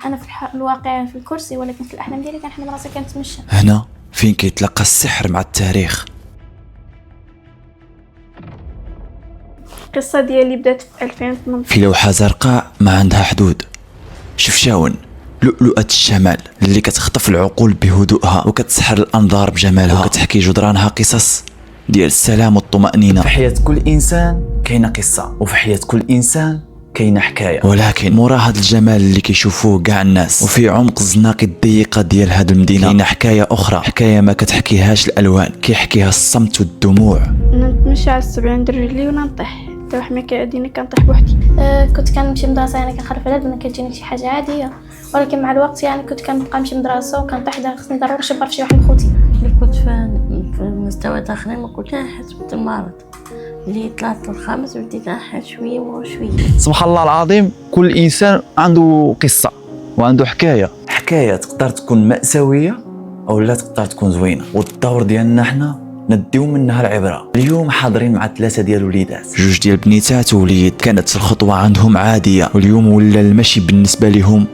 انا في الواقع في الكرسي، ولكن في الاحلام ديالي كنحلم راسي كنتمشى. هنا فين كيتلاقى السحر مع التاريخ. القصه ديالي بدات في 2018 في لوحة زرقاء ما عندها حدود، شفشاون، لؤلؤة الشمال اللي كتخطف العقول بهدوءها وكتسحر الأنظار بجمالها وكتحكي جدرانها قصص ديال السلام والطمأنينة. في حياة كل إنسان كاينة قصة، وفي حياة كل إنسان كاينة حكاية. ولكن مورا هاد الجمال اللي كيشوفوه كاع الناس وفي عمق الزناقي الضيقة ديال هاد المدينة كاينة حكاية أخرى، حكاية ما كتحكيهاش الألوان، كيحكيها الصمت والدموع. نتمشى على 70 رجلي ونطيح حتى واحد ما كيعديني، كنطيح بوحدي. كنت كنمشي مدرسه، يعني كنخرف على بالي كتجيني شي حاجه عاديه، ولكن مع الوقت يعني كنت كنبقى نمشي مدرسه وكنطيح خصني ضروري نشبر في شي واحد من خوتي. اللي كنت في المستوى الداخلي ما كنتش نحس بالمرض، اللي طلعت للخامس بديت نحس شويه وشويه. سبحان الله العظيم، كل إنسان عنده قصة وعنده حكاية. حكاية تقدر تكون مأساوية أو لا تقدر تكون زوينة، والدور ديالنا حنا نديو منها العبرة. اليوم حاضرين مع 3 ديال الوليدات، 2 ديال بنيتات ووليد. كانت الخطوة عندهم عادية واليوم ولا المشي بالنسبة لهم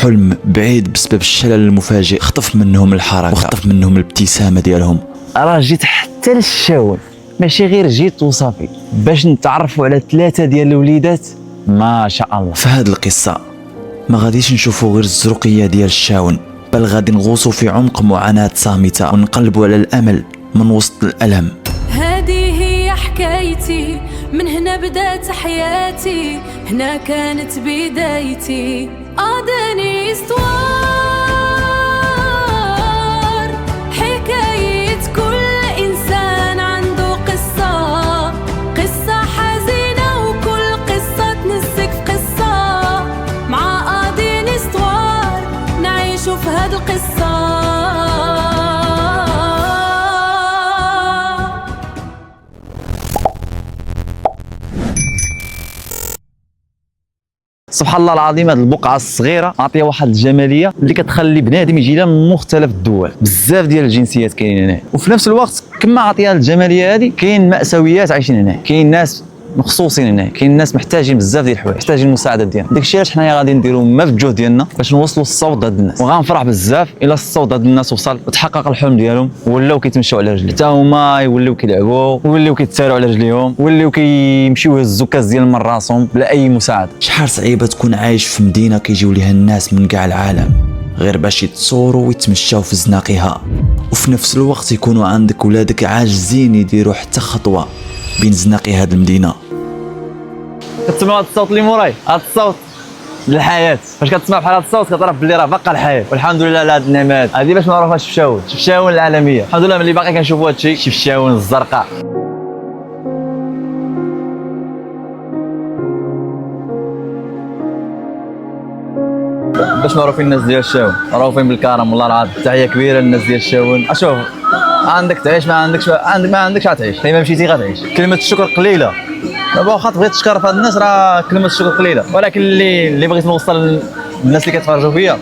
حلم بعيد بسبب الشلل المفاجئ. خطف منهم الحركة وخطف منهم الابتسامة ديالهم. راه جيت حتى للشاون، ماشي غير جيت وصافي، باش نتعرفوا على 3 ديال الوليدات ما شاء الله. في هاد القصة ما غاديش نشوفوا غير الزرقية ديال الشاون، بل غادي نغوصوا في عمق معاناة صامتة ونقلبوا على الأمل من وسط الألم. هذه هي حكايتي، من هنا بدات حياتي، هنا كانت بدايتي. أعطاني استوار حكاية كل إنسان عنده قصة، قصة حزينة وكل قصة تنسك في قصة. مع أعطاني استوار نعيشوا في هاد القصة. سبحان الله العظيم، هذه البقعه الصغيره عاطيه واحد الجماليه اللي كتخلي بنادم يجي لها من مختلف الدول. بزاف ديال الجنسيات كاينين هنا، وفي نفس الوقت كما عاطيه الجماليه هذه كاين مأساويات عايشين هنا، كاين ناس مخصوصين هنا، كاين ناس محتاجين بزاف ديال الحوايج، محتاجين المساعده ديالنا. داكشي علاش حنايا غادي نديروا ما في الجهد ديالنا باش نوصلوا الصوت لهاد الناس، وغنفرح بزاف الا الصوت هاد الناس وصل وتحقق الحلم ديالهم ولاو كيتمشوا على رجليهم، حتى هما يوليو كيلعبوا ويوليو كيتسارعوا على رجليهم ويوليو كيمشيو يهزوا كاس ديال من راسهم بلا اي مساعده. شحال صعيبة تكون عايش في مدينة كيجيو ليها الناس من كاع العالم غير باش يتصوروا ويتمشاو في زناقها، وفي نفس الوقت يكونوا عندك ولادك عاجزين يديروا حتى خطوة بين زناقي هاد المدينة. كتسمعوا هذا الصوت اللي موراي، هذا الصوت للحياه. فاش كتسمع بحال هذا الصوت كتعرف بلي راه باقا الحياه، والحمد لله على هاد النعمات هذه. باش معروفه شفشاون، شفشاون العالميه. الحمد لله ملي باقي كنشوفوا هذا الشيء، شفشاون الزرقاء. باش معروفين الناس ديال الشاون، معروفين بالكرم والله العظيم. تحيه كبيره للناس ديال الشاون. اشوف عندك تعيش، ما عندكش غتعيش، كيما مشيتي غتعيش. كلمه الشكر قليله، دابا واخا تبغي تشكر في هاد الناس راه كلمه الشكر قليله، ولكن اللي بغيت نوصل للناس اللي كيتفرجوا فيا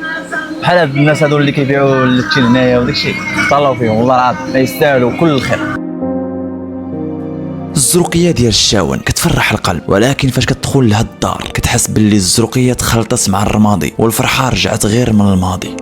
بحال هاد الناس هادو اللي كيبيعوا اللتين هنايا وداكشي، تهلاو فيهم والله العظيم، يستاهلوا كل الخير. الزرقية ديال الشاون كتفرح القلب، ولكن فاش كتدخل لهاد الدار كتحس باللي الزرقية تخلطت مع الرمادي والفرحة رجعت غير من الماضي.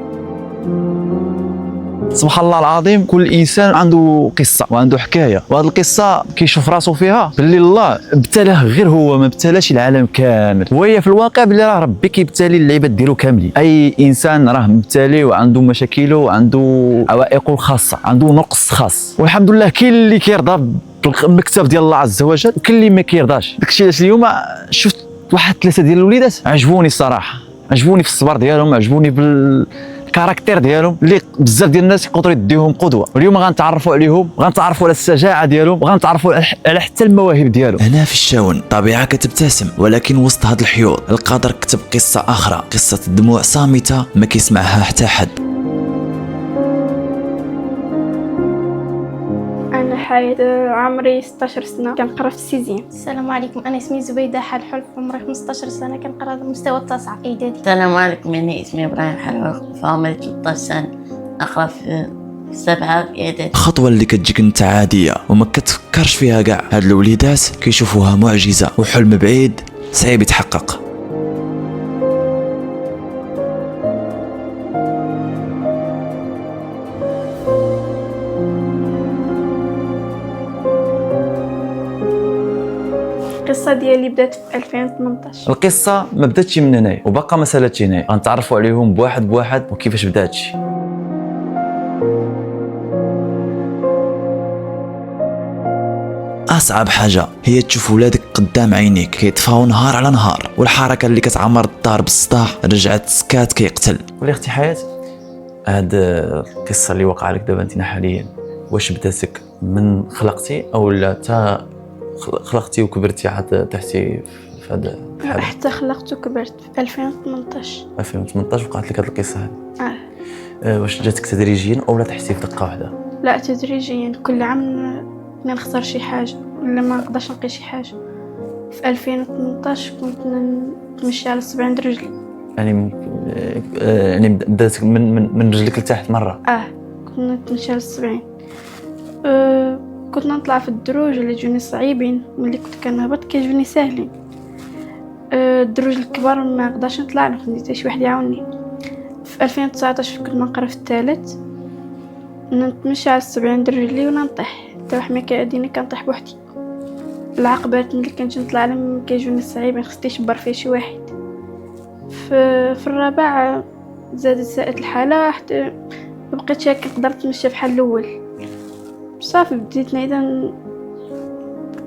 سبحان الله العظيم، كل انسان عنده قصه وعنده حكايه، وهذه القصه كيشوف راسو فيها باللي الله ابتلاه غير هو، ما ابتلاش العالم كامل. وهي في الواقع باللي راه ربي كيبتلي العباد ديالو كاملين. اي انسان راه مبتلي وعنده مشاكله وعنده عوائقه الخاصه، عنده نقص خاص، والحمد لله كاين اللي كيرضى بالمكتب ديال الله عز وجل وكاين اللي ما كيرضاش. داكشي علاش اليوم شفت واحد 3 ديال الوليدات عجبوني الصراحه، عجبوني في الصبر ديالهم، عجبوني الكاركتير ديالهم اللي بزاف ديال الناس يقدروا يديوهم قدوه. واليوم غنتعرفوا عليهم، غنتعرفوا على الشجاعه ديالهم، وغنتعرفوا على حتى المواهب ديالهم. هنا في الشاون طبيعة كتبتسم، ولكن وسط هاد الحيوط القدر كتب قصة أخرى، قصة دموع صامتة ما كيسمعها حتى حد. انا حايد عمري 16 سنه، كنقرا في السيزيام. السلام عليكم، انا اسمي زبيده حال حلف، عمري 15 سنه، كنقرا المستوى التاسع اعدادي. السلام عليكم، أنا اسمي إبراهيم حلوة، في عمري 13 سنة، أقرأ في 7 إعدادي. الخطوة اللي كتجيك انت عادية وما كتفكرش فيها كاع، هاد الوليدات كيشوفوها معجزة وحلم بعيد صعيب يتحقق. القصه ديالي بدات في 2018. القصه ما بداتش من هنايا وباقا ما سالتش هنايا، غنتعرفوا عليهم بواحد بواحد وكيفاش بدا هادشي. أصعب حاجة هي تشوف ولادك قدام عينيك كيطفاو نهار على نهار، والحركة اللي كتعمر الدار بالصداع رجعت سكات كيقتل. قولي اختي حياة، هاد القصه اللي وقع لك دابا انت حاليا واش بداتك من خلقتي او لا تا خلقتي وكبرتي عاد تحتي في هذا الحال؟ حتى خلقت وكبرت في 2018. 2018 وقعت لك هاد القصه هذه. اه واش جاتك تدريجيا او لا تحسي في دقه واحده؟ لا تدريجيا، كل عام كنا نختار شي حاجه ولا ما نقدرش نلقى شي حاجه. في 2018 كنت نمشي على 7 رجلي. يعني بدات من رجلك لتحت مره؟ كنت نمشي على 70. كنت نطلع في الدروج اللي يجوني صعيبين، ملي كنت كنهبط كيجوني ساهلين. الدروج الكبار ما نقدرش نطلع له، خديت شي واحد يعاونني. في 2019 كنت نقرا في الثالث، نتمشى على 70 رجلي ونطيح حتى واحد ما كيعديني، كنطيح بوحدي. العقبات ملي كنت نطلع لهم كيجوني صعيبين، خصني نشبر فيه شي واحد. في الرابع زادت الحاله حتى ما بقيتش هكا نقدر نتمشى بحال الاول. صافي بديت نعيد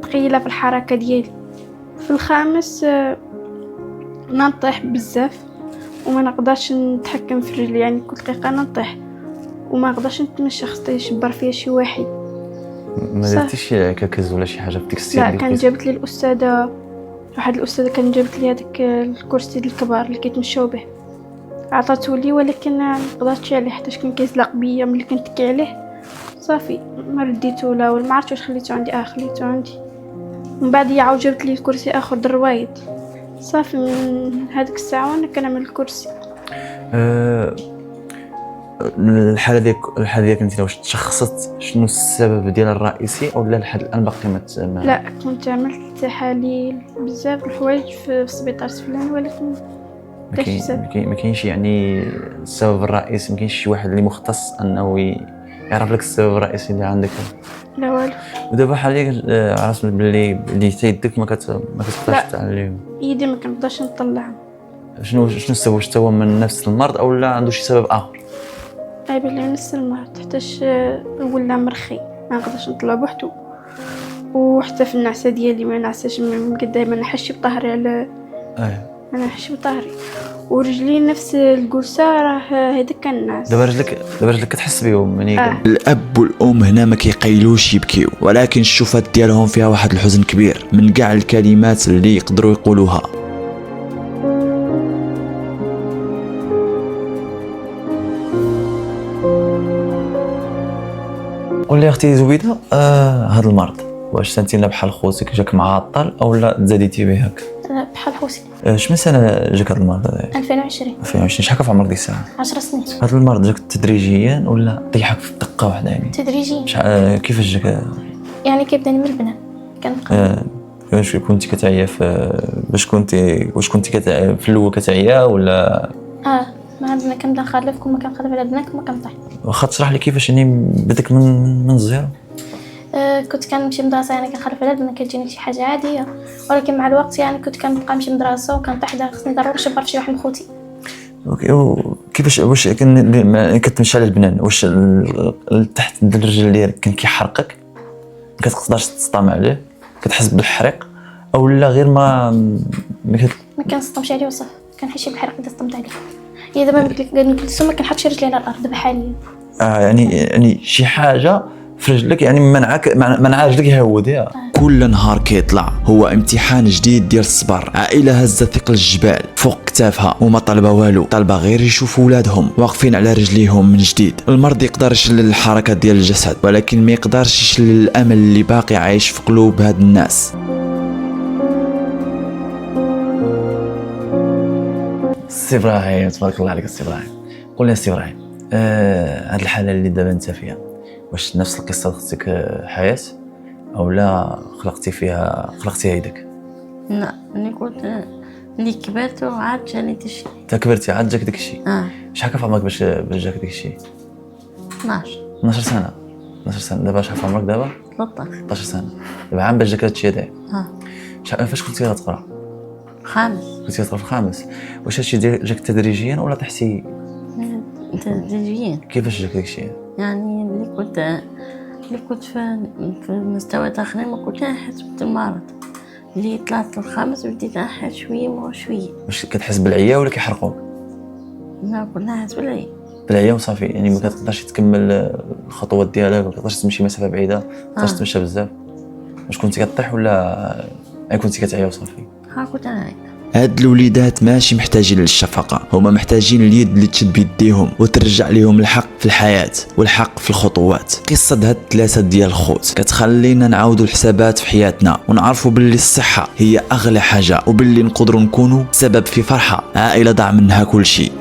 تقيله في الحركه ديالي. في الخامس نطيح بزاف وما نقدرش نتحكم في رجلي، يعني كل دقيقه نطيح وما نقدرش نتمشى، خصني يشبر فيا شي واحد. ما درتيش كاكز ولا شي حاجه في ديك السيده؟ لا، كان جابت لي الاستاذه، واحد الاستاذه كان جابت لي هذاك الكرسي الكبار اللي كيتمشاو به، عطاتو لي ولكن ما قدرتش عليه حيت كان كيزلق بيا ملي كنتكي عليه. صافي ما رديتو لا ولا ما عرفتش واش خليتو عندي. خليتو عندي من بعد هي عاود جابت لي الكرسي اخر دروايد. صافي من هذيك الساعه وانا كنعمل الكرسي. الحاله ديالك انت واش تشخصت شنو السبب ديالها الرئيسي او لا لحد الان باقي ما لا، كنت عملت تحاليل بزاف الحوايج في السبيطار سفلان ولكن ما كاينش يعني السبب الرئيسي. ما كاينش شي واحد اللي مختص انه يعرف لك السبب الرئيسي اللي عندك؟ لا والو. ودابا حاليا عرفت باللي حتى يدك ما كتقدرش تعلم. يدي ما كنقدرش نطلعها. شنو السبب؟ واش هو من نفس المرض او لا عنده شي سبب اخر؟ بان لي نفس المرض، حتىش ولا مرخي ما نقدرش نطلع بوحدو، وحتى في النعسه ديالي ما نعساش دائما نحشي بظهري على انا نحشي بظهري، ورجلي نفس الجلسه راه هذاك كنعس. دابا رجلك كتحس بهم يعني الاب والام هنا ما كيقيلوش يبكيو، ولكن الشوفات ديالهم فيها واحد الحزن كبير من كاع الكلمات اللي يقدروا يقولوها. قول لي اختي زبيده، هذا المرض واش انت بحال خوتك جاك معطل او لا تزاديتي به هكا؟ بحال خوتي. شمن سنه جاك هذا المرض؟ 2020. 2020. شحال في عمرك ديك الساعه؟ 10 سنين. هذا المرض جاك تدريجيا ولا طيحك في دقه واحده يعني؟ تدريجيا. كيفاش جاك؟ يعني كيبداني من البنان كنبقى. واش كنتي كتعيا واش كنتي في الاول كتعيا ولا؟ ما عندنا كنبدا نخلف، كل ما كنخلف على بنات كل ما كنطيح. واخا تشرح لي كيفاش يعني بدك من الزيرو؟ كنت كنمشي مدرسه، يعني كنخلف على البنات كتجيني شي حاجه عاديه، ولكن مع الوقت يعني كنت كنبقى نمشي مدرسه وكنطيح خصني ضروري نشبر شي واحد من خوتي. اوكي. كيفاش واش كتمشي على البنان واش تحت الرجل ديالك كان كيحرقك؟ ما كتقدرش تسطم عليه؟ كتحس بالحريق او لا غير ما كنسطمش عليه وصافي، كنحس بالحريق اذا سطمت عليه. هي دابا قلت ما كنحطش رجلي على الارض دابا حاليا. يعني شي حاجه في رجلك يعني منع رجلك يهوديها. كل نهار كيطلع هو امتحان جديد ديال الصبر. عائله هزه ثقل الجبال فوق كتافها وما طالبه والو، طالبه غير يشوفوا ولادهم واقفين على رجليهم من جديد. المرض يقدر يشلل الحركه ديال الجسد ولكن ما يقدرش يشلل الامل اللي باقي عايش في قلوب هاد الناس. سي ابراهيم، تبارك الله عليك سي ابراهيم. قول لي سي ابراهيم، هاد الحاله اللي دابا انت فيها واش نفس القصه خصك حياه او لا خلقتي يدك؟ لا، انا كنت ملي كبرت وعاد جاني داكشي. تا كبرتي عاد جاك داكشي؟ شحال في عمرك باش جاك داكشي؟ 12 سنه. 12 سنه. دابا شحال في عمرك دابا؟ 13 سنه. دابا عام باش جاك هادشي هذا. فاش كنتي غتقرا؟ خامس. كنتي غتقرا في الخامس. واش هادشي جاك تدريجيا ولا طحتي؟ تدريجيا. كيفاش جاك داكشي؟ يعني اللي كنت في المستوى الآخرين ما كنت نحس بالمرض. اللي طلعت للخامس بديت نحس شويه وشويه. واش كتحس بالعيا ولا كيحرقوك؟ لا كنت نحس بالعيا. بالعيا وصافي، يعني ما كتقدرش تكمل الخطوات ديالك، ما كتقدرش تمشي مسافه بعيده، ما كتقدرش تمشى بزاف. واش كنتي كطيح ولا كنتي كتعيا وصافي؟ كنت نعيا. هاد الوليدات ماشي محتاجين للشفقة، هما محتاجين اليد اللي تشد بيديهم وترجع ليهم الحق في الحياة والحق في الخطوات. قصة هاد الثلاثة ديال الخوت كتخلينا نعاودوا الحسابات في حياتنا ونعرفوا باللي الصحة هي أغلى حاجة، وباللي نقدروا نكونوا سبب في فرحة عائلة ضاع منها كل شيء.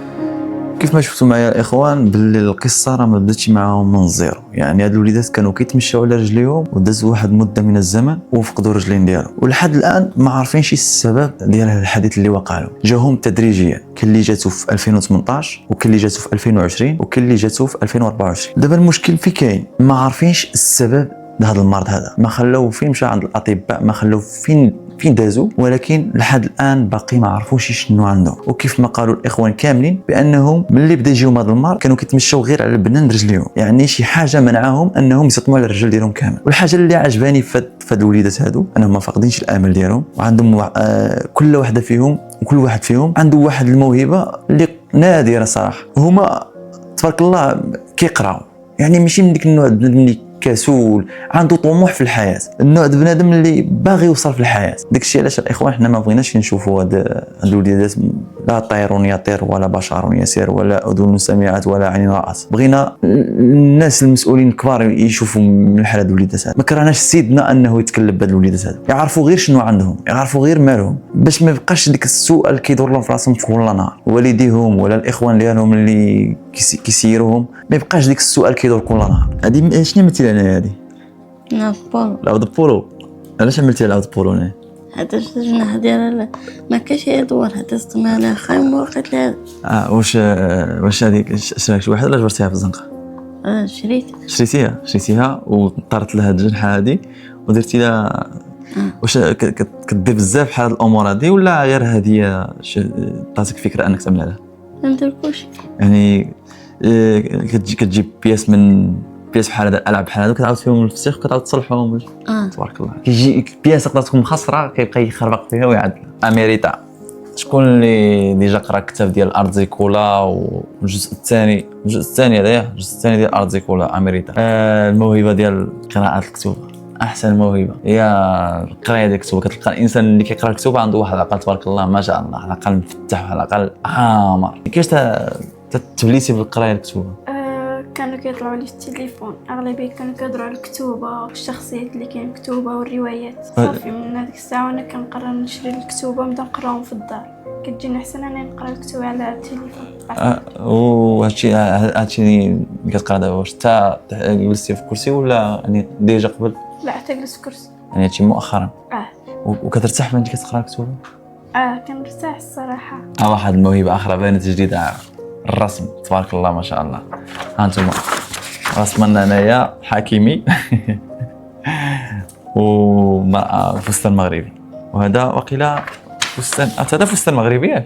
كيف ما شفتوا معايا الاخوان باللي القصه راه ما بداتش معاهم من الزيرو. يعني هاد الوليدات كانوا كيتمشاو على رجليهم ودازوا واحد المده من الزمن وفقدوا رجلين ديالهم، ولحد الان ما عارفينش السبب ديال هذا الحديث اللي وقع لهم. جاهم تدريجيا، كاين اللي جاتو في 2018 وكاين اللي جاتو في 2020 وكاين اللي جاتو في 2024. دابا المشكل في كاين ما عارفينش السبب لهذا المرض هذا، ما خلاو فين مشى عند الاطباء، ما خلاو فين دازوا، ولكن لحد الان باقي ما عرفوش شنو عندهم. وكيف ما قالوا الاخوان كاملين بانهم ملي بدا يجيهم هذا المرض كانوا كيتمشاو غير على البنان رجليهم، يعني شي حاجه منعاهم انهم يسطموا على الرجل ديالهم كامل. والحاجه اللي عجباني في هاد الوليدات هادو انهم ما فاقدينش الامل ديالهم، وعندهم كل واحده فيهم وكل واحد فيهم عنده واحد الموهبه اللي نادره صراحه. هما تبارك الله كيقراو، يعني ماشي من ديك النوع اللي كسول، عنده طموح في الحياه، النوع د بنادم اللي باغي يوصل في الحياه. داكشي علاش الاخوان حنا ما بغيناش نشوفوا هاد الوليدات لا طير يطير ولا بشر يسير ولا اذن سمعت ولا عين رأت. بغينا الناس المسؤولين الكبار يشوفوا من الحاله د الوليدات هاد. ما كرهناش سيدنا انه يتكلم بهاد الوليدات هاد، يعرفوا غير شنو عندهم، يعرفوا غير مالهم، باش ما يبقاش ديك السؤال كيدور لهم في راسهم كل نهار. والديهم ولا الاخوان ديالهم اللي كيسيروهم ما يبقاش ديك السؤال كيدور كل نهار. هادي شنو مثل انا هادي؟ نعم العود بولو. علاش عملتي العود بولو هنا؟ هذا الجناح ديالها ما كاش يدور، هذا استعمل على خيم وقت لها. واش هذيك شراك شي واحد ولا جبرتيها في الزنقه؟ شريتيها وطارت لها الجنحه هذه ودرتي لها. واش كدير بزاف بحال هاد الامور هذه ولا غير هذه عطاتك فكره انك تعمل عليها؟ ما ندير كلشي. يعني كتجيب بياس بحال هذا الالعاب بحال هذا كتعاود فيهم الفسيخ وكتعاود تصلحهم. تبارك الله. كيجي بياس تقدر تكون مخسره كيبقى يخربق فيها ويعدل. اميريتا شكون اللي ديجا قرا الكتاب ديال الارض زيكولا والجزء الثاني هذايا الجزء الثاني ديال الارض زيكولا اميريتا. الموهبه ديال قراءه الكتب احسن موهبه هي القرايه ديال الكتب. كتلقى الانسان اللي كيقرا الكتب عنده واحد العقل تبارك الله ما شاء الله، العقل مفتح العقل عامر. كيفاش تبليتي بالقرايه الكتب؟ كانوا كيطلعوا لي في التليفون، اغلبيه كانوا كيهضروا على الكتوبه والشخصيات اللي كاين مكتوبه والروايات. صافي من هذيك الساعه وانا كنقرر نشري الكتوبه ونبدا نقراهم في الدار. كتجيني احسن انني نقرا الكتب على التليفون. وهادشي اللي كتقرا دابا واش حتى جلستي في كرسي ولا يعني ديجا قبل؟ لا حتى جلست في كرسي. يعني هادشي مؤخرا. وكترتاح ملي كتقرا الكتب؟ كنرتاح الصراحه. واحد الموهبه اخرى بانت جديده، الرسم تبارك الله ما شاء الله. ها انتم رسمنا انايا حكيمي ومرأة فستان مغربي، وهذا وقيلا فستان هذا فستان مغربي ياك؟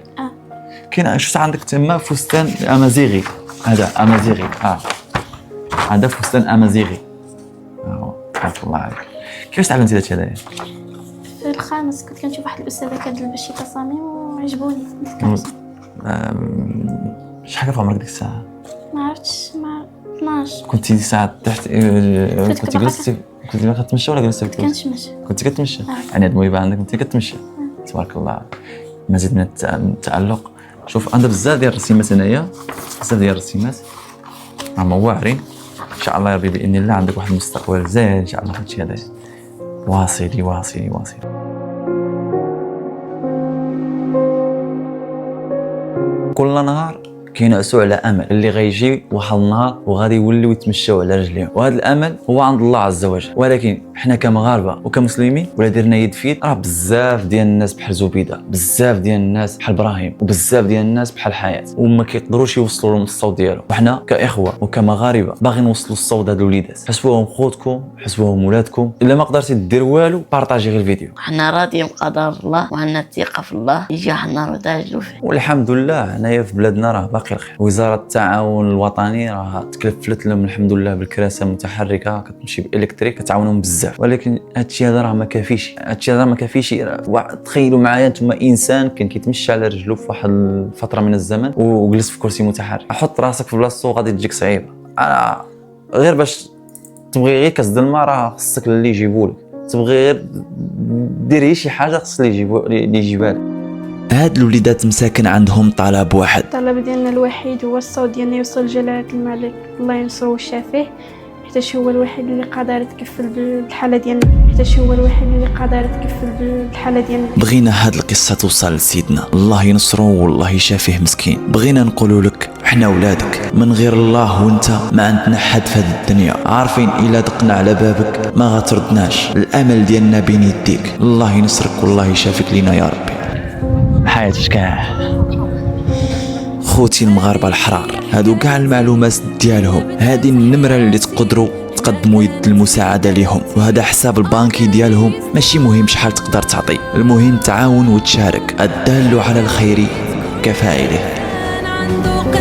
كاين شفت عندك تما فستان امازيغي. هذا امازيغي. هذا فستان امازيغي. تبارك الله عليك. كيفاش تعلمتي هادشي هذايا؟ في الخامس كنت كنشوف واحد الاستاذه كتلبس شي تصاميم وعجبوني. شحال في عمرك ديك الساعه؟ ما عرفتش، 12. كنتي ديك الساعه تحت كنت جلستي كنت باغا تمشى ولا جلستي؟ كنت كتمشى. يعني هاد الموهبه عندك كنت كتمشى. تبارك الله. مزيد من التعلق. شوف عندنا بزاف ديال الرسيمات هنايا، بزاف ديال الرسيمات راهم واعرين ان شاء الله يا ربي باذن الله. عندك واحد المستقبل زين ان شاء الله. هادشي هذا واصلي. كل نهار كينعسوا على امل اللي غيجي واحد النهار وغادي يوليو يتمشاو على رجليهم، وهذا الامل هو عند الله عز وجل. ولكن حنا كمغاربه وكمسلمين ولا درنا يد في يد، راه بزاف ديال الناس بحال زبيده، بزاف ديال الناس بحال ابراهيم، وبزاف ديال الناس بحال حياه، وما كيقدروش يوصلوا لهم الصوت ديالهم. وحنا كاخوه وكمغاربه باغي نوصلوا الصوت هاد الوليدات. حسبوهم خوتكم، حسبوهم ولادكم. الا ما قدرتي دير والو بارطاجي غير الفيديو. حنا راضيين بقدر الله وعندنا الثقه في الله، يجي واحد النهار وتعجلوا فيه. والحمد لله هنايا في بلادنا راه باقي الخير. وزاره التعاون الوطني راه تكلفلت لهم الحمد لله بالكراسه المتحركه كتمشي بالالكتريك، كتعاونهم بزاف. ولكن هادشي هذا راه ما كافيش، هادشي هذا ما كافيش. تخيلوا معايا انتم انسان كان كيتمشى على رجلو في واحد الفتره من الزمن وجلس في كرسي متحرك، حط راسك في بلاصتو غادي تجيك صعيبه. غير باش تبغي غير كاس د الماء راه خصك اللي يجيبولك، تبغي غير ديري شي حاجه خص اللي يجيبها لك. هاد الوليدات مساكن عندهم طلب واحد، الطلب ديالنا الوحيد هو الصوت ديالنا يوصل لجلالة الملك الله ينصرو ويشافيه، حيت هو الوحيد اللي قادر يتكفل بالحاله ديالنا، حيت هو الوحيد اللي قادر يتكفل بالحاله ديالنا. بغينا هاد القصه توصل لسيدنا الله ينصرو والله يشافيه مسكين. بغينا نقولوا لك حنا ولادك، من غير الله وانت ما عندنا حد في هذه الدنيا. عارفين الا دقنا على بابك ما غتردناش، الامل ديالنا بين يديك. الله ينصرك والله يشافيك لينا يا ربي. حياتي كاع خوتي المغاربه الحرار، هادو كاع المعلومات ديالهم، هذه النمره اللي تقدروا تقدموا يد المساعده ليهم، وهذا حساب البنكي ديالهم. ماشي مهم شحال تقدر تعطي، المهم تعاون وتشارك. الدال على الخير كفاعله. عنده